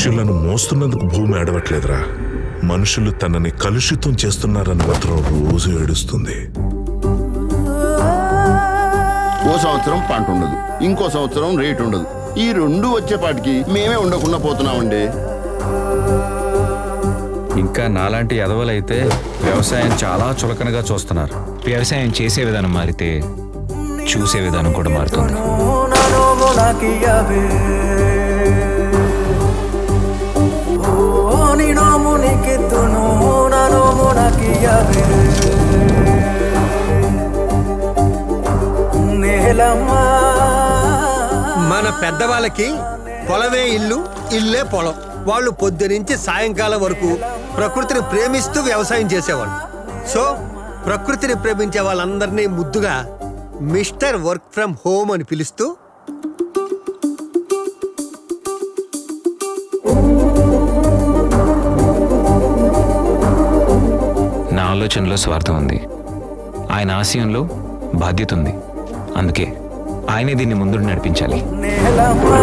మనుషులను మోస్తున్నందుకు భూమి అడవట్లేదురా, మనుషులు తనని కలుషితం చేస్తున్నారని మాత్రం రోజు ఏడుస్తుంది. ఓ సంవత్సరం పంట ఉండదు, ఇంకో సంవత్సరం రేటు ఉండదు. ఈ రెండు వచ్చేపాటికి మేమే ఉండకుండా పోతున్నామండి. ఇంకా నాలాంటి ఎదవలైతే వ్యవసాయం చాలా చులకనగా చూస్తున్నారు. వ్యవసాయం చేసే విధానం మారితే చూసే విధానం కూడా మారుతుంది. మన పెద్దవాళ్ళకి పొలమే ఇల్లు, ఇల్లే పొలం. వాళ్ళు పొద్దునుంచి సాయంకాలం వరకు ప్రకృతిని ప్రేమిస్తూ వ్యవసాయం చేసేవాళ్ళు. సో ప్రకృతిని ప్రేమించే వాళ్ళందరినీ ముద్దుగా మిస్టర్ వర్క్ ఫ్రమ్ హోమ్ అని పిలుస్తూ నా ఆలోచనలో స్వార్థం ఉంది, ఆయన ఆశయంలో బాధ్యత ఉంది. అందుకే ఆయనే దీన్ని ముందు నడిపించాలి. నేలమ్మా